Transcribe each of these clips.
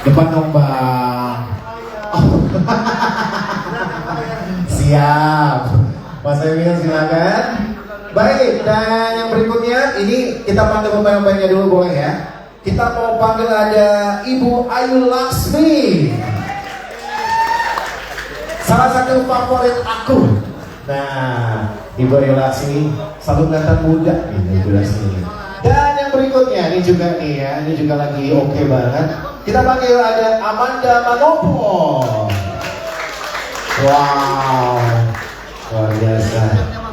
Depan dong Bang. Oh. Siap. Mas Emil silakan. Baik, dan yang berikutnya ini kita panggil pemain-pemainnya dulu boleh ya. Kita mau panggil ada Ibu Ayu Laksmi, salah satu favorit aku. Nah, Ibu Ayu Laksmi selalu kelihatan muda nih Ibu Laksmi. Dan yang berikutnya ini juga nih ya, ini juga lagi oke banget. Kita panggil ada Amanda Manopo. Wow, luar biasa.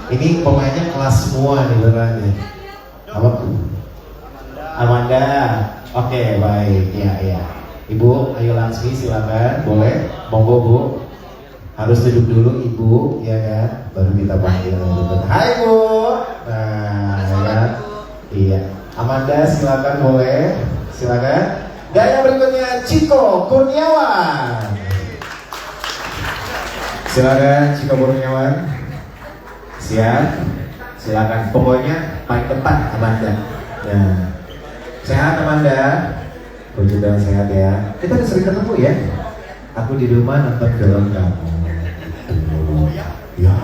Ini pemainnya kelas semua nih beneran nih. Apa tuh? Amanda. Oke, baik. Ya. Ibu Ayu Laksmi silakan, boleh. Monggo Bu. Harus duduk dulu Ibu, ya kan? Baru kita panggil. Hai Bu. Nah, ya kan? Iya. Amanda silakan boleh. Silakan. Dan yang berikutnya Ciko Kurniawan. Silakan Ciko Kurniawan. Siap, silakan. Pokoknya paling depan Amanda. Nah, sehat Amanda. Puji Tuhan sehat ya. Kita udah sering ketemu ya. Aku di rumah nonton film kamu. Ya.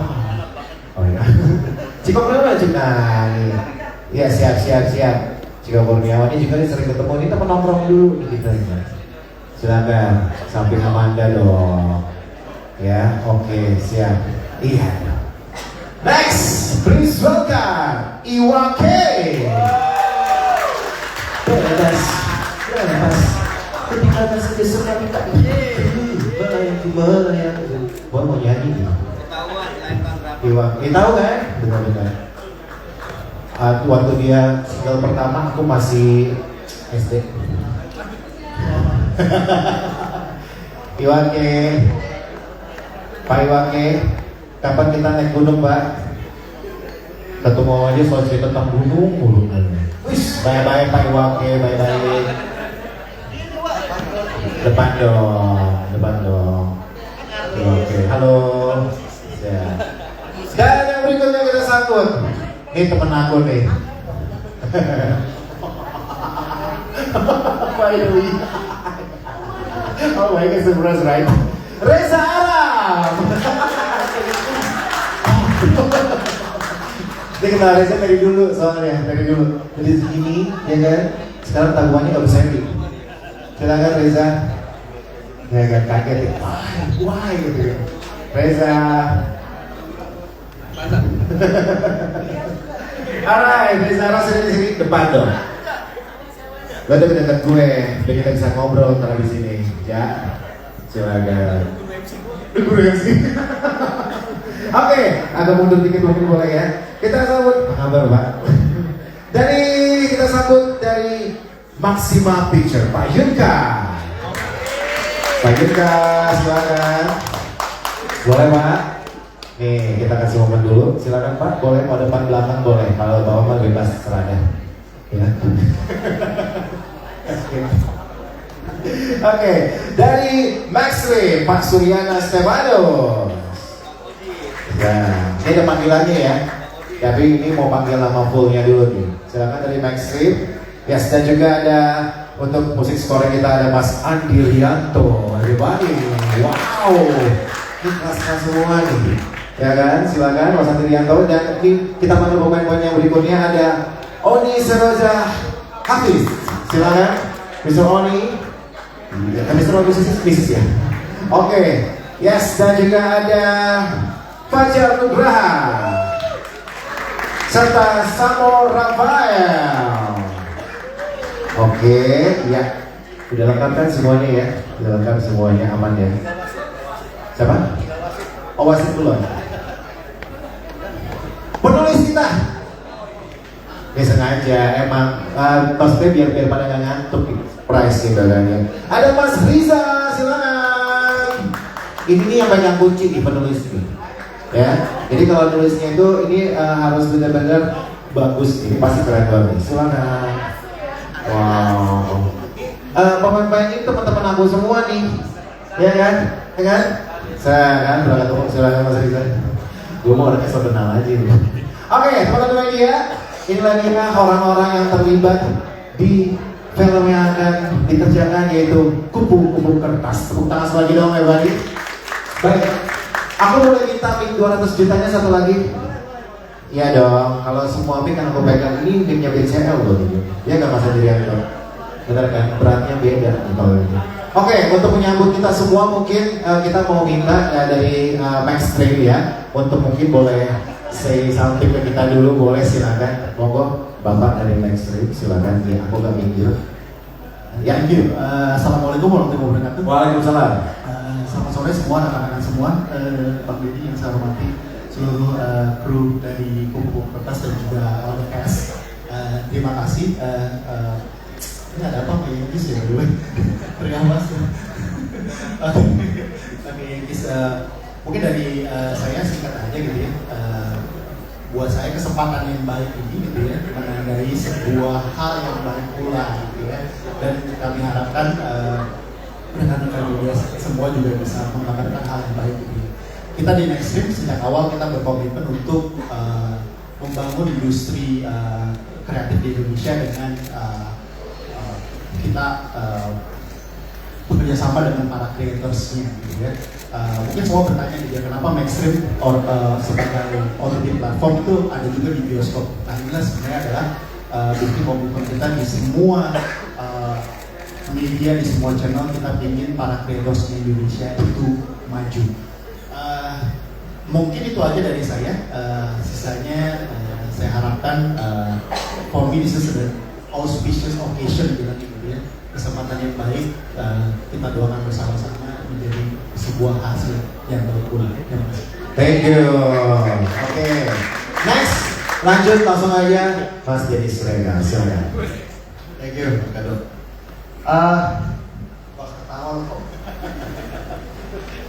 Oh ya. Ciko Kurniawan juga. Ya siap. Ciko Kurniawan ini juga sering ketemu. Ini temen nongkrong dulu nih kita. Silakan. Samping Amanda dong. Ya, oke, siap. Iya. Next, please welcome Iwake. Bebas. Ketika masih suka kita melayang. Gua mau nyanyi nih. Iwake, tahu kan? Benar. Waktu dia single pertama aku masih SD. Iwake, Pak Iwake. Kapan kita naik gunung, Pak? Ketemu aja soal cerita tentang gunung mulu. Wis, bye-bye Pak Iwake, bye-bye. Depan dong. Oke, halo. Ya. Dan yang berikutnya kita sambut. Ini temen aku nih. Finally. Oh my God, surprise, right? Reza Arab. Dia kenal Reza dari dulu soalnya, Jadi segini, ya kan? Sekarang tabungannya nggak bisa lebih. Silakan Reza. Ya agak kaget ya. Wah gitu. Reza. Alright, Reza sini depan dong. Lo dekat gue, biar kita bisa ngobrol ntar di sini, ya. Silakan. Guru MC. Oke, agak mundur dikit mungkin boleh ya. Kita sambut, apa kabar Pak? Kita sambut dari Maxima Picture, Pak Yunka. Pak Yunka, silakan. Boleh Pak? Nih, kita kasih momen dulu. Silakan Pak, boleh mau depan belakang boleh. Kalau bawa mah bebas serada. Ya. Oke, dari Maxway, Pak Suryana Stefanus. Ya, ini ada panggilannya ya. Tapi ini mau panggil nama fullnya dulu nih. Silakan dari Maxway. Yes, dan juga ada untuk musik score kita ada Mas Andi Rianto. Everybody, wow, ini kelas-kelas semua nih. Ya kan, silakan Mas Andi Rianto. Dan ini kita panggil pemain-pemain yang berikutnya ada Oni Seroja Hafiz. Silakan, Mr. Oni. Mr. Oni bisnis ya. Oke, yes, dan juga ada Fajar Nugraha serta Samo Rafael. Oke, ya, udah lengkap kan semuanya ya? Udah lengkap semuanya, aman ya? Siapa? Oh, wasit dulu. Penulis kita. Ya sengaja, emang maksudnya biar pada nggak ngantuk price gitu kan ya. Ada Mas Riza, silakan. Ini yang banyak kunci nih penulis nih. Ya, jadi kalau nulisnya itu ini harus benar-benar bagus. Ini pasti keren banget. Silakan. Wow. Pemain-pemain ini teman-teman aku semua nih, ya kan? Saya kan berangkat umum, silakan Mas Riza. Gue mau orangnya so kenal aja nih. Oke, teman-teman ya, inilah dia orang-orang yang terlibat di film yang akan dikerjakan yaitu Kupu-Kupu Kertas. Tepuk tangan sekali lagi dong everybody. Baik, aku boleh minta mic 200 jutanya satu lagi? Iya dong, kalau semua mic kan aku pegang ini micnya BCL loh gitu. Dia gak masa diri aku. Benar kan? Beratnya beda kalau ini. Oke, untuk menyambut kita semua mungkin kita mau minta dari Max Trail ya, untuk mungkin boleh say something ke kita dulu, boleh silakan. Monggo Bapak dari Max Trail, silakan. Ya, aku gak minggir. Ya, Assalamualaikum warahmatullahi wabarakatuh. Waalaikumsalam. Selamat sore semua, anak-anak semua, Pak Deddy yang saya hormati, seluruh kru dari Kupu Kertas dan juga all the cast. Terima kasih. Ini ada apa kayak Inggris ya dulu? Teriak mas. Oke, Inggris. Mungkin dari saya singkat aja gitu ya. Buat saya kesempatan yang baik ini gitu ya, menandai sebuah hal yang baik pula gitu ya. Dan kami harapkan rekan-rekan media semua juga bisa menggambarkan hal yang baik gitu ya. Kita di Nextstream sejak awal kita berkomitmen untuk membangun industri kreatif di Indonesia dengan kita bekerja sama dengan para creatorsnya gitu ya. Mungkin semua bertanya gitu ya, kenapa Maxstream sebagai OTT platform itu ada juga di bioskop. Nah inilah sebenarnya adalah bukti komitmen kita di semua media, di semua channel. Kita ingin para creators di Indonesia itu maju. Mungkin itu aja dari saya. Sisanya saya harapkan for me this is an auspicious occasion gitu ya. Kesempatan yang baik, kita doakan bersama-sama menjadi sebuah hasil yang baik pula. Terima kasih. Thank you. Oke. Next, lanjut langsung aja Mas Denny Srega, silakan. Thank you, Kado.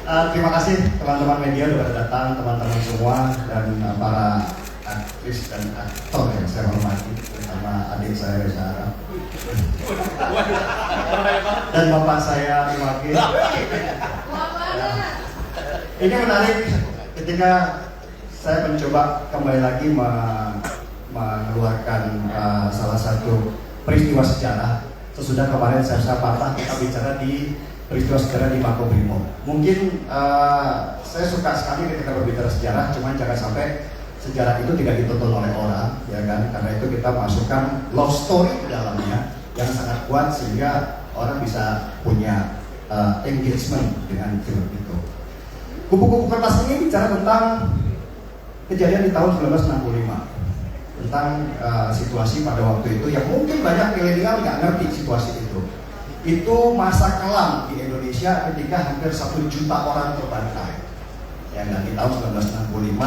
Terima kasih teman-teman media sudah datang, teman-teman semua dan para aktris dan aktor yang saya hormati, terutama adik saya Reza dan bapak saya Iwaki. Ini menarik ketika saya mencoba kembali lagi mengeluarkan salah satu peristiwa sejarah. Sesudah kemarin saya patah kita bicara di peristiwa sejarah di Makobrimob. Mungkin saya suka sekali ketika berbicara sejarah, cuman jangan sampai sejarah itu tidak ditonton oleh orang, ya kan? Karena itu kita masukkan love story ke dalamnya yang sangat kuat sehingga orang bisa punya engagement dengan film itu. Kupu-Kupu Kertas ini bicara tentang kejadian di tahun 1965, tentang situasi pada waktu itu yang mungkin banyak milenial nggak ngerti situasi itu. Itu masa kelam di Indonesia ketika hampir 1 juta orang terbantai. Ya, dan di tahun 1965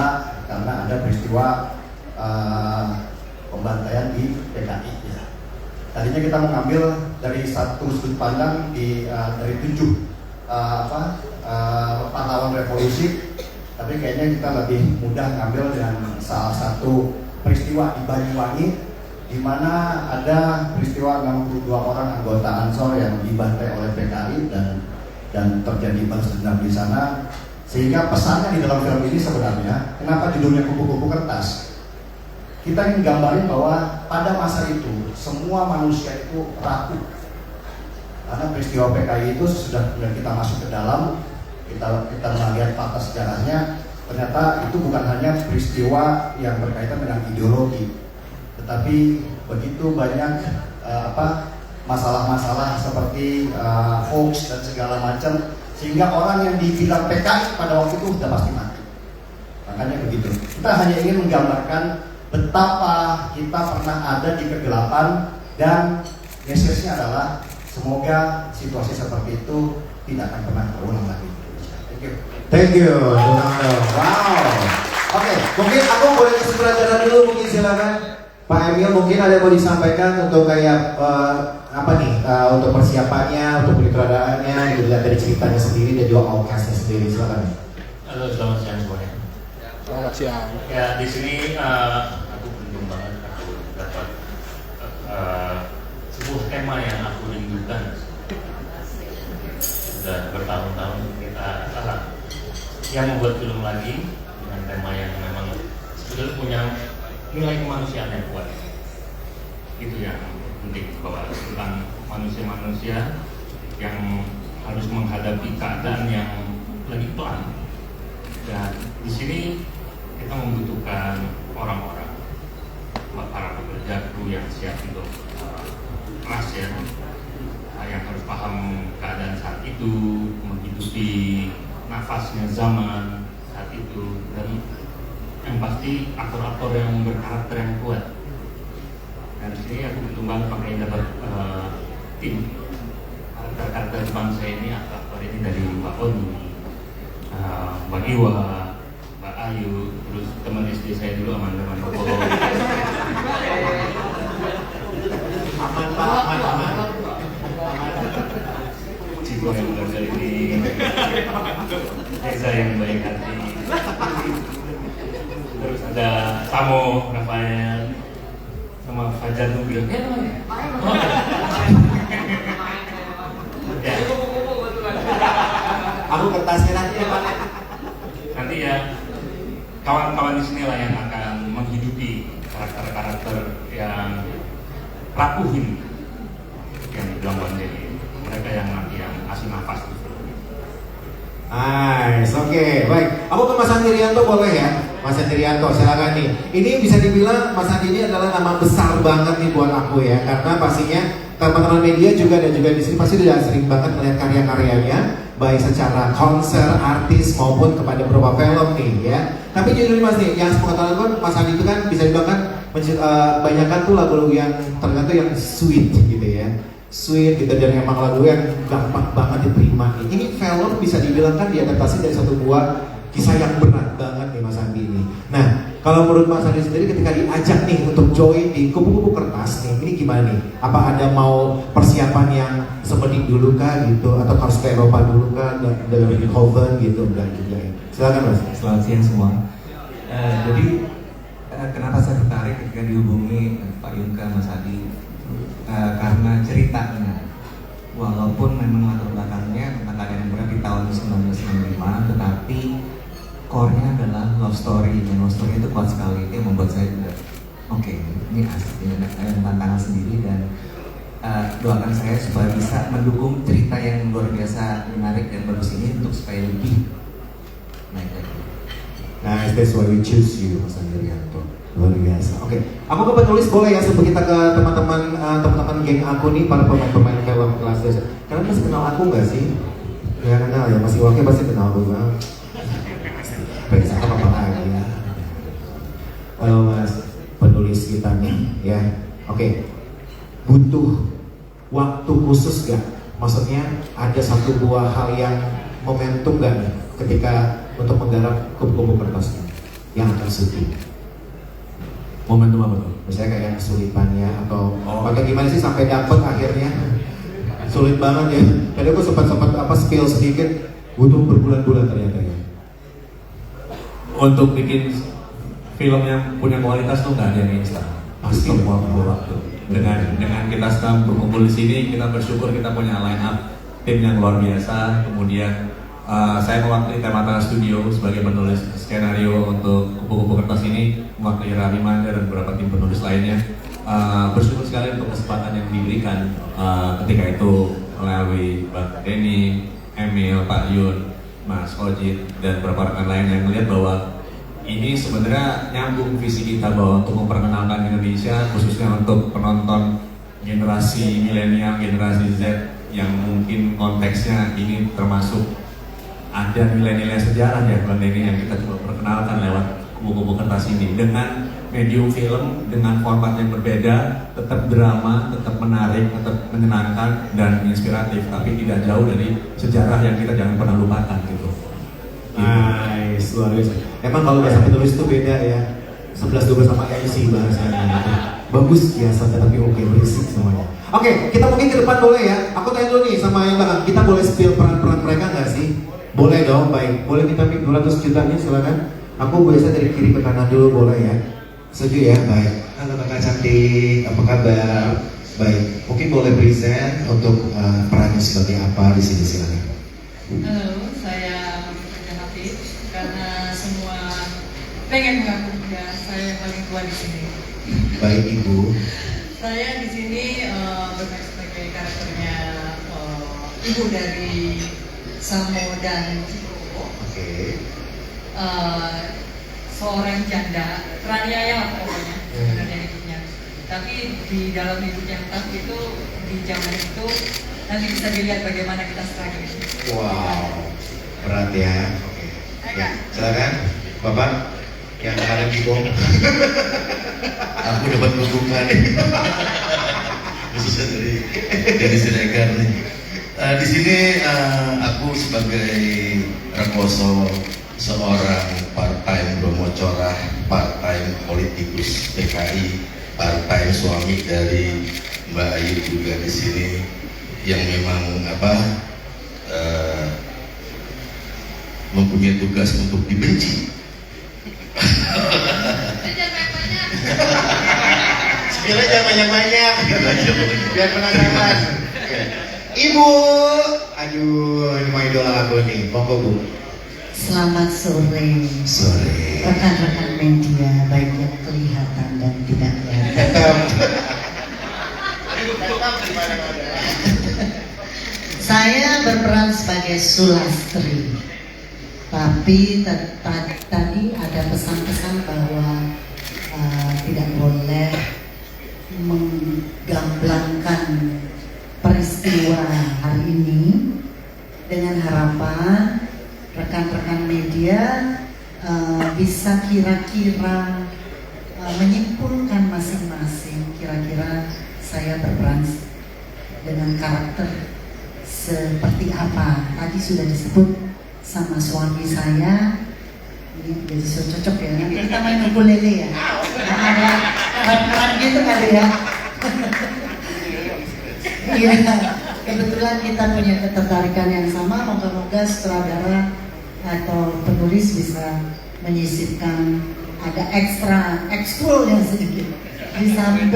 karena ada peristiwa pembantaian di PKI. Ya. Tadinya kita mengambil dari satu sudut pandang dari 7 pahlawan revolusi, tapi kayaknya kita lebih mudah ngambil dengan salah satu peristiwa di Banyuwangi, di mana ada peristiwa 62 orang anggota Ansor yang dibantai oleh PKI dan terjadi balas dendam di sana. Sehingga pesannya di dalam film ini sebenarnya, kenapa judulnya Kupu-Kupu Kertas? Kita ingin gambarin bahwa pada masa itu semua manusia itu rapuh. Karena peristiwa PKI itu sudah kita masuk ke dalam, kita melihat fakta sejarahnya, ternyata itu bukan hanya peristiwa yang berkaitan dengan ideologi, tetapi begitu banyak masalah-masalah seperti hoax dan segala macam, sehingga orang yang dibilang PKI pada waktu itu sudah pasti mati. Makanya begitu. Kita hanya ingin menggambarkan betapa kita pernah ada di kegelapan, dan message-nya adalah semoga situasi seperti itu tidak akan pernah terulang lagi. Thank you. Thank you, Donaldo. Wow. Oke, mungkin aku boleh ke sutradara dulu, mungkin silakan. Pak Emil, mungkin ada yang mau disampaikan untuk kayak untuk persiapannya, untuk penyutradarannya, gitu, dilihat dari ceritanya sendiri dan juga outcastnya sendiri, silakan. Halo, selamat siang semuanya. Selamat siang. Ya, di sini aku beruntung banget aku dapat sebuah tema yang aku rindukan. Sudah bertahun-tahun kita yang membuat film lagi dengan tema yang memang sebetulnya punya nilai kemanusiaan yang kuat. Itu yang penting bahwa tentang manusia-manusia yang harus menghadapi keadaan yang lagi pelan. Dan di sini kita membutuhkan orang-orang, para pekerja kru yang siap untuk keras ya, yang harus paham keadaan saat itu, menghidupi nafasnya zaman saat itu, dan yang pasti aktor-aktor yang berkarakter yang kuat. Dan di sini aku beruntung banget pakai dapat tim karakter bangsa ini, aktor ini dari Mbak Oni, Mbak Iwa, Mbak Ayu, terus teman SD saya dulu Amanda Manopo. Aman Pak, aman. Cibo yang belajar ini, Reza yang baik hati, terus ada Samo, Rafael, sama Fajar Nubil. Ya. Aku kertasnya nanti ya Pak. Nanti ya kawan-kawan di sini lah yang akan menghidupi karakter-karakter yang rapuhin yang dibilang Bang Denny. Mereka yang nanti yang kasih nafas. Nice, oke, baik. Aku ke Mas Andi Rianto boleh ya? Mas Andi Rianto, silakan nih. Ini bisa dibilang Mas Andi ini adalah nama besar banget nih buat aku ya, karena pastinya teman-teman media juga dan juga di sini pasti sudah sering banget melihat karya-karyanya, baik secara konser, artis maupun kepada beberapa film nih ya. Tapi jujur Mas nih, yang sepengetahuan kan Mas Andi itu kan bisa dibilang kan banyakkan tuh lagu-lagu yang ternyata yang sweet gitu ya. Sweet gitu, dan emang lagu yang gampang banget diterima nih. Ini film bisa dibilang kan diadaptasi dari satu buah kisah yang berat banget nih Mas Andi ini. Nah, kalau menurut Mas Andi sendiri ketika diajak nih untuk join di kupu-kupu kertas nih, ini gimana nih? Apa ada mau persiapan yang semedik dulu kah gitu, atau harus ke Eropa dulu kah dengan Beethoven gitu dan juga? Silakan Mas. Selamat siang semua. Jadi kenapa saya tertarik ketika dihubungi Pak Yunka, Mas Adi? Karena ceritanya, walaupun memang latar belakangnya tentang keadaan yang berat di tahun 1965, tetapi core-nya adalah love story, dan love story itu kuat sekali. Itu yang membuat saya juga oke, ini asik, ini ada tantangan sendiri, dan doakan saya supaya bisa mendukung cerita yang luar biasa menarik dan bagus ini untuk supaya lebih naik lagi. Nah, that's why we choose you, Mas Andi Rianto. Luar biasa. Oke, aku ke penulis boleh ya, sebelum kita ke teman-teman geng aku nih, para pemain-pemain film kelas desa. Kalian masih kenal aku nggak sih? Ya kenal ya, masih wakil pasti kenal aku bang. Bersama apa lagi ya? Halo Mas, penulis kita nih, ya. Oke, butuh waktu khusus gak? Maksudnya ada satu buah hal yang momentum gak nih ketika untuk menggarap kupu-kupu kertasnya yang akan syuting? Momentum apa tuh? Misalnya kayak kesulitannya atau pakai gimana sih sampai dapet akhirnya? Sulit banget ya. Tadi aku sempat spill sedikit, butuh berbulan-bulan ternyata ya. Untuk bikin film yang punya kualitas tuh nggak ada yang instan. Pasti semua perlu waktu. Dengan kita sedang berkumpul di sini, kita bersyukur kita punya line up tim yang luar biasa. Kemudian saya mewakili Temata Studio sebagai penulis skenario untuk kupu-kupu kertas ini, mewakili Rami Manda dan beberapa tim penulis lainnya. Bersyukur sekali untuk kesempatan yang diberikan ketika itu melalui Bang Denny, Emil, Pak Yun, Mas Ojit, dan beberapa rekan lain yang melihat bahwa ini sebenarnya nyambung visi kita bahwa untuk memperkenalkan Indonesia khususnya untuk penonton generasi milenial, generasi Z yang mungkin konteksnya ini termasuk ada nilai-nilai sejarah ya Bang Denny yang kita coba perkenalkan lewat kupu-kupu kertas ini dengan medium film, dengan format yang berbeda, tetap drama, tetap menarik, tetap menyenangkan dan inspiratif, tapi tidak jauh dari sejarah yang kita jangan pernah lupakan gitu. Nice, luar biasa. Emang kalau bahasa penulis itu beda ya. 11-12 sama MC bahasanya gitu. Bagus biasa tapi oke, berisik semuanya. Oke, kita mungkin ke depan boleh ya. Aku tanya dulu nih sama yang belakang, kita boleh spill peran-peran mereka nggak sih? Boleh dong, baik. Boleh kita pick 200 jutanya, silakan. Aku biasa dari kiri ke kanan dulu, boleh ya? Setuju ya? Baik. Halo kakak cantik, apa kabar? Baik, mungkin boleh present untuk perannya sebagai apa di sini, silakan. Halo, saya Mufida Hafid. Karena semua pengen mengaku ya, saya yang paling tua di sini. Baik ibu. Saya di sini bermain sebagai karakternya ibu dari Samo dan Ciko. Oke. Seorang janda, teraniaya lah pokoknya sebenarnya hidupnya. Tapi di dalam hidup yang tough itu, di zaman itu nanti bisa dilihat bagaimana kita struggle. Wow, berat ya. Oke. Ya, silakan, Bapak yang kemarin dibom. Aku dapat dukungan khususnya dari Siregar nih. Di sini aku sebagai Rekoso, seorang part-time Bromo Corah, part-time politikus PKI, part-time suami dari Mbak Ayu juga di sini yang memang mempunyai tugas untuk dibenci. Spill aja banyak-banyak, biar penasaran. Ibu, aduh, ini mau idola aku nih, monggo Bu. Selamat sore, Sore. rekan-rekan media, baik yang kelihatan dan tidak kelihatan. Saya berperan sebagai Sulastri, tapi tadi ada pesan-pesan bahwa tidak boleh menggamblangkan peristiwa hari ini, dengan harapan rekan-rekan media bisa kira-kira menyimpulkan masing-masing kira-kira saya berperan dengan karakter seperti apa. Tadi sudah disebut sama suami saya, ini jadi cocok ya. Nanti kita main ukulele ya, ada keren-keren gitu kali ya. Iya, kebetulan kita punya ketertarikan yang sama. Moga-moga sutradara atau penulis bisa menyisipkan ada ekskul yang sedikit di samping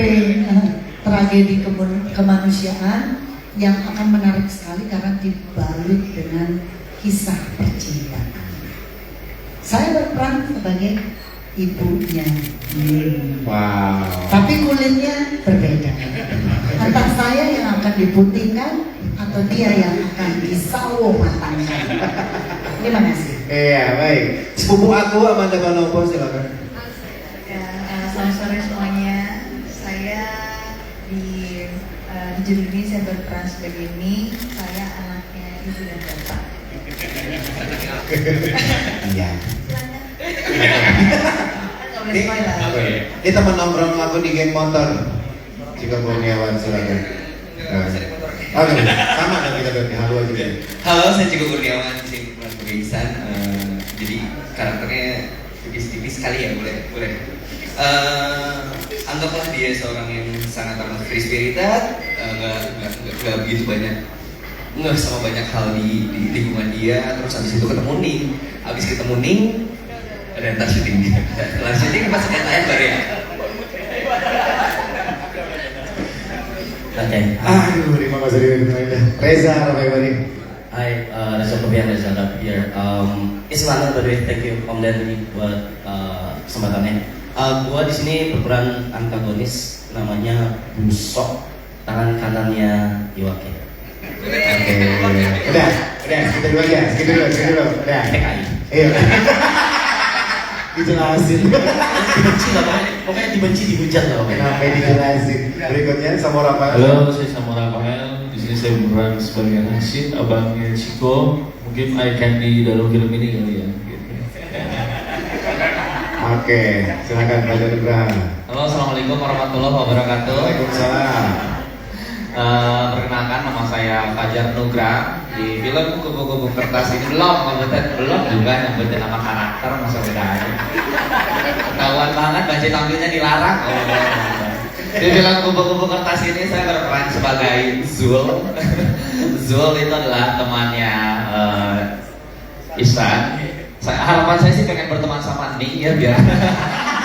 tragedi kemanusiaan yang akan menarik sekali karena dibalut dengan kisah percintaan. Saya berperan sebagai ibunya. Wow. Tapi kulitnya berbeda. Entah saya yang akan diputihkan atau dia yang akan disawo matangnya. Terima kasih. Iya, baik. Sepupu aku Amanda Manopo, silakan. Selamat sore semuanya. Saya di judul ini saya berperan sebagai Mi. Saya anaknya ibu dan bapak. Iya. Nggak boleh spoiler. Ini teman nongkrong aku di geng motor. Jika Kurniawan, silakan. Oke, sama dong kita berarti. Halo aja. Halo, saya Ciko Kurniawan, saya berperan sebagai Ihsan. Jadi karakternya tipis-tipis sekali ya, boleh. Anggaplah dia seorang yang sangat amat free spirited, nggak begitu banyak, nggak sama banyak hal di lingkungan dia. Terus habis itu ketemu Ning, ada ntar syuting dia. Setelah syuting pas lihat tayang baru ya. Oke. Aduh, terima kasih Reza, Rafael. Hi, Reza Kopian Reza here. It's an honor, by the way. Thank you Om Denny buat kesempatannya. Gua di sini berperan antagonis, namanya Busok, tangan kanannya Iwake. Oke, udah, segitu dulu aja, udah. PKI. Iya. Dijelasin. Dibenci lah, pokoknya dibenci, dihujat lah. Kenapa dijelasin? Berikutnya sama Rafael. Halo, saya sama Rafael. Di sini saya berperan sebagai Rashid, abangnya Chico. Mungkin eye candy dalam film ini kali ya. Gitu. Oke, silakan Pak Nugraha. Halo, assalamualaikum warahmatullahi wabarakatuh. Waalaikumsalam. Perkenalkan, nama saya Fajar Nugraha. Di film Kupu-Kupu Kertas ini belum juga nyebutin nama karakter, masa beda aja. Ketahuan banget, baju tampilnya dilarang. Di film Kupu-Kupu Kertas ini saya berperan sebagai Zul. Zul itu adalah temannya Ihsan. Harapan saya sih pengen berteman sama Ning ya, biar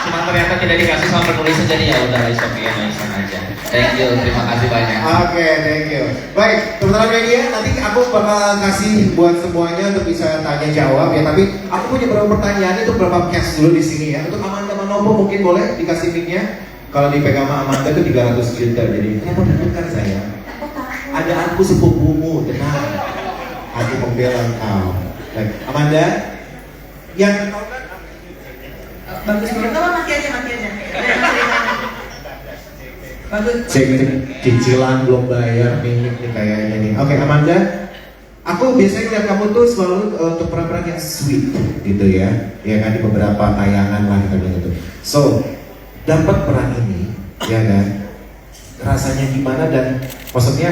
cuma ternyata tidak dikasih sama penulisnya, jadi ya udah oke ya Ihsan aja. Thank you, terima kasih banyak. Oke, thank you. Baik, teman-teman media, nanti aku bakal kasih buat semuanya untuk bisa tanya jawab ya. Tapi aku punya beberapa pertanyaan untuk beberapa cast dulu di sini ya. Untuk Amanda Manopo mungkin boleh dikasih mic-nya. kalau dipegang sama Amanda tuh 300 juta. Jadi kenapa deg-degan saya? Ada aku sepupumu, tenang. Aku membela kau. Baik, Amanda, yang Bagus banget. Kalau mati aja. Bagus. cek cicilan belum bayar nih kayaknya nih. Oke, Amanda, aku biasanya lihat kamu tuh selalu untuk peran-peran yang sweet gitu ya kan di beberapa tayangan lah kita bilang gitu. So, dapat peran ini, ya kan? Rasanya gimana dan maksudnya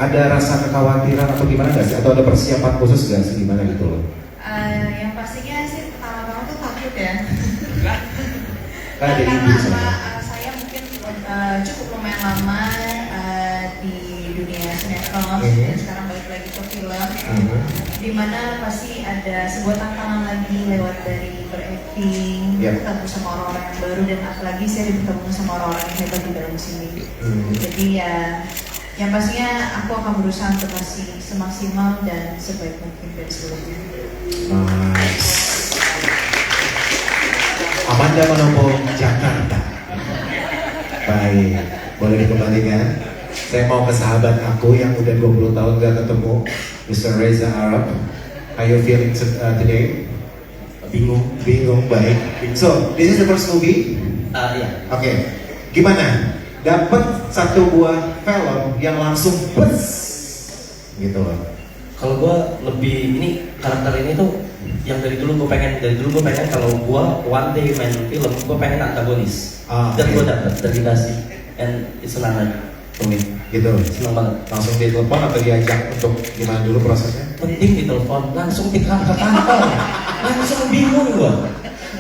ada rasa kekhawatiran atau gimana gak sih? Atau ada persiapan khusus gak sih gimana gitu loh? Yang pastinya sih pertama-tama tuh takut ya. Kayak ada ibu sama. Saya mungkin cukup lumayan lama di dunia sinetron dan sekarang balik lagi ke film, dimana pasti ada sebuah tantangan lagi lewat dari berakting, ketemu sama orang-orang yang baru dan apalagi saya bertemu sama orang-orang yang hebat di dalam sini. Jadi ya, yang pastinya aku akan berusaha untuk masih semaksimal dan sebaik mungkin dari sebelumnya. Nice. Amanda Manopo, Jakarta. Baik, boleh dikembalikan. Saya mau ke sahabat aku yang udah 20 tahun gak ketemu, Mr. Reza Arab. How you feeling today? Bingung, baik. So, this is the first movie? Iya. Oke, gimana? Dapat satu buah film yang langsung bus, gitu loh. Kalau gue lebih, ini karakter ini tuh yang dari dulu gue pengen kalau gue one day main film, gue pengen antagonis. Dan gue dapet dari dikasih, and it's an honor to me. Gitu, seneng banget. Langsung ditelepon atau diajak untuk gimana dulu prosesnya? Penting ditelepon, langsung dikang ke kantor, langsung bingung gue.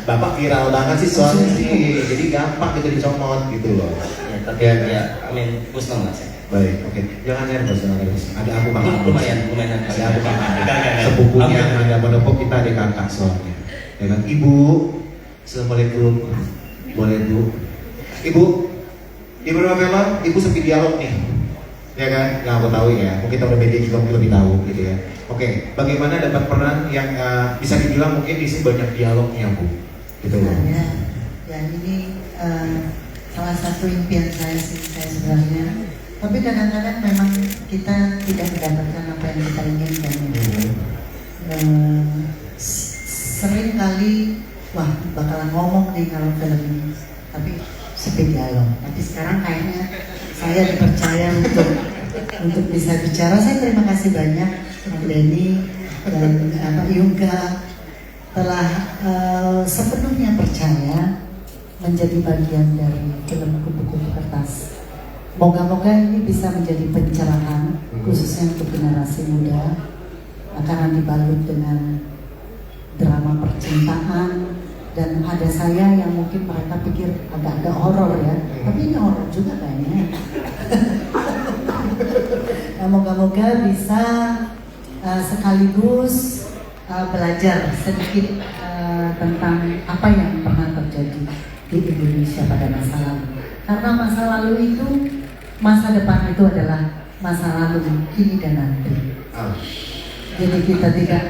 Bapak viral banget sih soalnya sih, jadi gampang gitu dicomot gitu loh. Ya, tapi ya, gue seneng lah sih. Baik, oke. Jangan nervous. Ada aku kakak. Lumayan. Ada aku kakak. Sepupunya ada Manopo, kita ada kakak soalnya. Ya kan, Ibu. Assalamualaikum. Boleh Bu. Ibu film, Ibu sepi dialog nih. Ya kan, nggak aku tahu ya. Mungkin tahu media juga mungkin lebih tahu gitu ya. Oke, bagaimana dapat peran yang bisa dibilang mungkin di sini banyak dialognya Bu? Gitu loh. Ya ini salah satu impian saya sih sebenarnya. Tapi kadang-kadang memang kita tidak mendapatkan apa yang kita inginkan. Sering kali, wah bakalan ngomong nih kalau film ini, tapi sepi dialog. Tapi sekarang kayaknya saya dipercaya untuk bisa bicara. Saya terima kasih banyak Bang Denny dan Pak Yungga telah sepenuhnya percaya menjadi bagian dari film Kupu-Kupu Kertas. Moga-moga ini bisa menjadi pencerahan khususnya untuk generasi muda, karena dibalut dengan drama percintaan dan ada saya yang mungkin mereka pikir agak-agak horor ya, tapi ini horor juga kayaknya. Nah, moga-moga bisa sekaligus belajar sedikit tentang apa yang pernah terjadi di Indonesia pada masa lalu. Karena masa lalu itu, masa depan itu adalah masa lalu kini dan nanti. Jadi kita tidak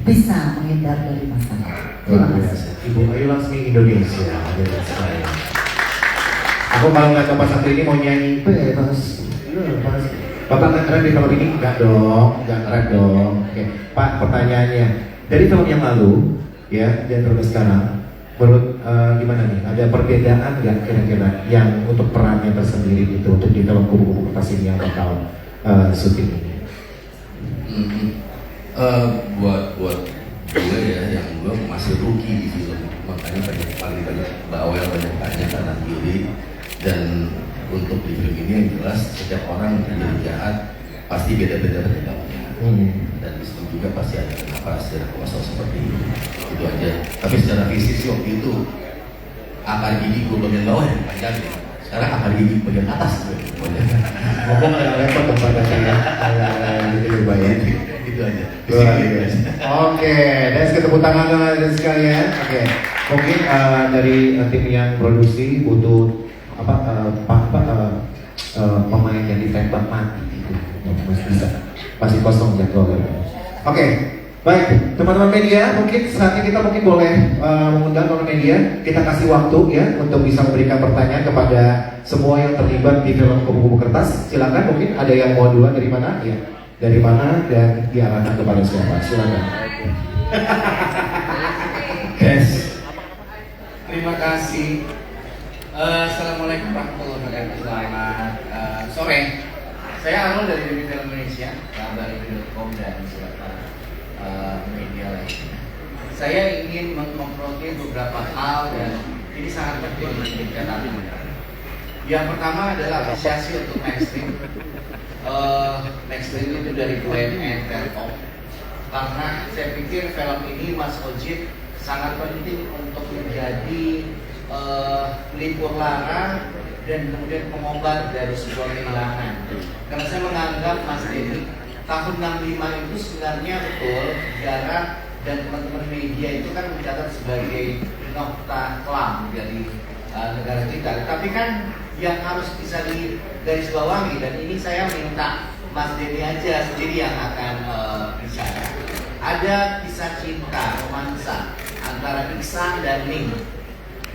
bisa menghindar dari masa lalu. Terima kasih. Ibu Ayu langsung Indonesia. Aku kalau nggak coba satu ini mau nyanyi, pas Bapak nggak keren di film ini? Nggak dong, nggak keren dong. Oke, Pak, pertanyaannya dari film yang lalu, ya, dan sampai sekarang, menurut gimana nih? Ada perbedaan nggak kira-kira yang untuk perannya tersendiri itu untuk di film Kupu-Kupu Kertas ini yang bakal syuting ini? Buat gue ya, yang gue masih rookie di film, makanya paling banyak bawel, banyak tanya kanan kiri. Dan untuk di film ini yang jelas setiap orang yang jahat pasti beda-beda penyebabnya. Dan di situ juga pasti ada kenapa secara kuasa seperti itu aja. Tapi secara fisik sih waktu itu akar gigi gue bagian bawah yang panjang ya. Sekarang akar gigi bagian atas gue ngomong yang repot kepada saya gitu ya. Itu aja. Oke, dan ketemu tangan dan sekalian. Oke, mungkin dari tim yang produksi butuh pemain yang ditembak mati itu masih bisa, masih kosong jadwal. Oke, Baik, teman-teman media, mungkin saatnya kita mungkin boleh mengundang teman media. Kita kasih waktu ya untuk bisa memberikan pertanyaan kepada semua yang terlibat di film Kupu-Kupu Kertas. Silakan, mungkin ada yang mau duluan dari mana? Ya, dari mana dan diarahkan kepada siapa? Silakan. Yes. Terima kasih. Assalamualaikum warahmatullahi wabarakatuh. Selamat sore. Saya Arul dari Demi Film Indonesia, kabar.com dan beberapa media lainnya. Saya ingin mengkonfrontir beberapa hal dan ini sangat penting untuk dicatat. Yang pertama adalah apresiasi untuk Maxstream. Maxstream itu dari BUMN Telkom. Karena saya pikir film ini Mas Ojit sangat penting untuk menjadi pelipur lara dan kemudian pengobat dari sebuah kehilangan. Karena saya menganggap Mas Denny tahun 65 itu sebenarnya betul sejarah dan teman-teman media itu kan mencatat sebagai nokta kelam dari negara kita. Tapi kan yang harus bisa digarisbawahi, dan ini saya minta Mas Denny aja sendiri yang akan bicara. Ada kisah cinta romansa antara Iksan dan Ning.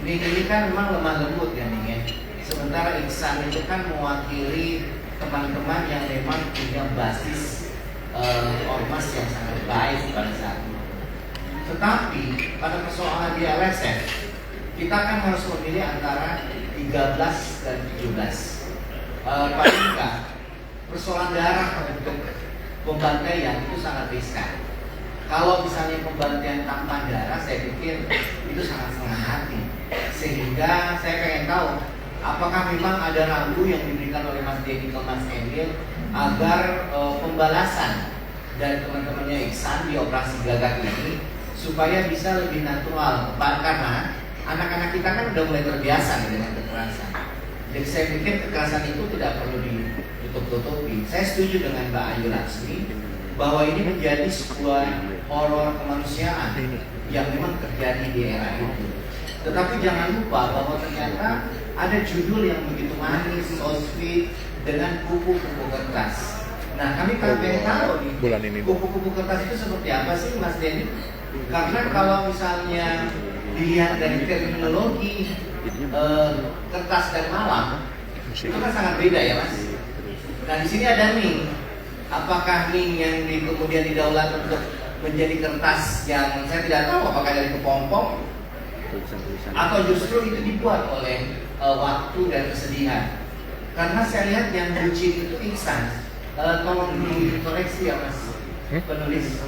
Ning ini kan memang lemah lembut ya Ning ya. Sementara Iksan itu kan mewakili teman-teman yang memang punya basis ormas yang sangat baik pada saat itu. Tetapi pada persoalan di LSF kita kan harus memilih antara 13 dan 17. Paling enggak persoalan darah untuk pembantaian itu sangat riskan. Kalau misalnya pembantaian tanpa darah, saya pikir itu sangat setengah hati. Sehingga saya pengen tahu apakah memang ada rambu yang diberikan oleh Mas Denny ke Mas Emil agar pembalasan dari teman-temannya Iksan di operasi gagak ini supaya bisa lebih natural, karena anak-anak kita kan udah mulai terbiasa dengan kekerasan. Jadi saya pikir kekerasan itu tidak perlu ditutup-tutupi. Saya setuju dengan Mbak Ayu Laksmi bahwa ini menjadi sebuah horor kemanusiaan yang memang terjadi di era itu. Tetapi jangan lupa bahwa ternyata ada judul yang begitu manis, so sweet, dengan kupu-kupu kertas. Nah, kami pengen tahu nih, kupu-kupu kertas itu seperti apa sih Mas Denny? Karena kalau misalnya dilihat dari terminologi kertas dan malam, itu kan sangat beda ya Mas. Nah di sini ada Ning. Apakah Ning yang kemudian didaulat untuk menjadi kertas yang saya tidak tahu apakah dari kepompong atau justru itu dibuat oleh waktu dan kesedihan. Karena saya lihat yang bucin itu Iksan. Tolong dikoreksi ya Mas penulis.